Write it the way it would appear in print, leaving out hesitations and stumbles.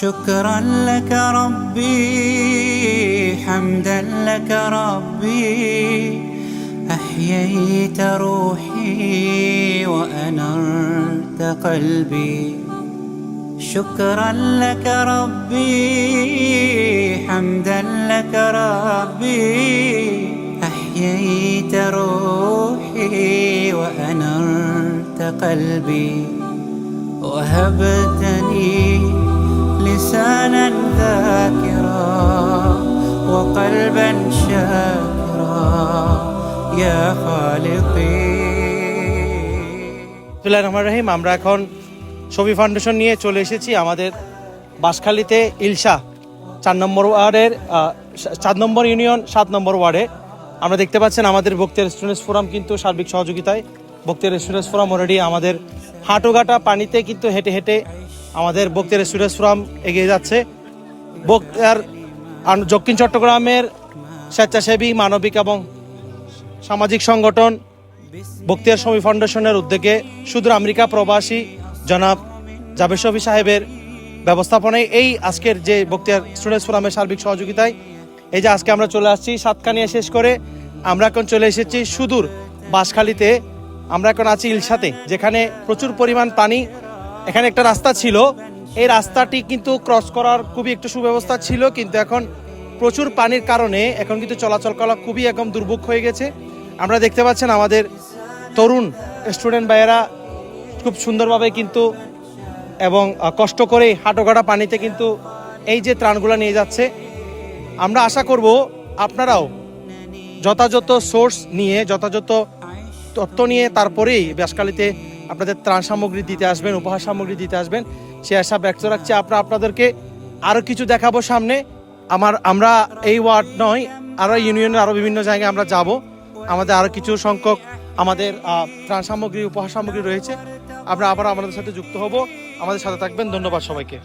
شكرا لك ربي حمدا لك ربي أحييت روحي وأنرت قلبي شكرا لك ربي حمدا لك ربي أحييت روحي وأنرت قلبي وهبتني لسانا ذاكرا وقلبا شاكرا يا خالقي বিসমিল্লাহির রহমানির রহিম। আমরা এখন শফি ফাউন্ডেশন নিয়ে চলে এসেছি আমাদের বাঁশখালীতে ইলশা 4 নম্বর ওয়ার্ডের 4 নম্বর ইউনিয়ন 7 নম্বর ওয়ার্ডে। আমরা দেখতে পাচ্ছেন আমাদের বক্তিয়ার স্টুডেন্টস ফোরাম কিন্তু সার্বিক সহযোগিতায় বক্তিয়ার স্টুডেন্টস ফোরাম অলরেডি আমাদের হাঁটুঘাটা পানিতে কিন্তু হেঁটে হেঁটে আমাদের বক্তিয়ার স্টুডেন্টস ফোরাম এগিয়ে যাচ্ছে। বক্তিয়ার দক্ষিণ চট্টগ্রামের স্বেচ্ছাসেবী মানবিক এবং সামাজিক সংগঠন বক্তিয়ার শফি ফাউন্ডেশনের উদ্যোগে সুদূর আমেরিকা প্রবাসী জনাব জাবেদ শফি সাহেবের ব্যবস্থাপনায় এই আজকের যে বক্তিয়ার স্টুডেন্টস ফোরামের সার্বিক সহযোগিতায় এই যে আজকে আমরা চলে আসছি সাতকানিয়া শেষ করে আমরা এখন চলে এসেছি সুদূর বাঁশখালীতে। আমরা এখন আছি ইলশাতে, যেখানে প্রচুর পরিমাণ পানি। এখানে একটা রাস্তা ছিল, এই রাস্তাটি কিন্তু ক্রস করার খুবই একটু সুব্যবস্থা ছিল, কিন্তু এখন প্রচুর পানির কারণে এখন কিন্তু চলাচল করা খুবই একদম দুর্ভোগ হয়ে গেছে। আমরা দেখতে পাচ্ছেন আমাদের তরুণ স্টুডেন্ট ভাইয়েরা খুব সুন্দরভাবে কিন্তু এবং কষ্ট করে হাঁটুকাটা পানিতে কিন্তু এই যে ত্রাণগুলো নিয়ে যাচ্ছে। আমরা আশা করব আপনারাও যথাযথ সোর্স নিয়ে যথাযথ তথ্য নিয়ে তারপরেই বাঁশখালীতে আপনাদের ত্রাণ সামগ্রী দিতে আসবেন, উপহার সামগ্রী দিতে আসবেন, সে আশা ব্যক্ত রাখছি। আপনাদেরকে আরও কিছু দেখাবো সামনে। আমরা এই ওয়ার্ড নয়, আরও ইউনিয়নের আরও বিভিন্ন জায়গায় আমরা যাব। আমাদের আরও কিছু সংখ্যক আমাদের ত্রাণ সামগ্রী উপহার সামগ্রী রয়েছে। আমরা আবার আমাদের সাথে যুক্ত হব, আমাদের সাথে থাকবেন। ধন্যবাদ সবাইকে।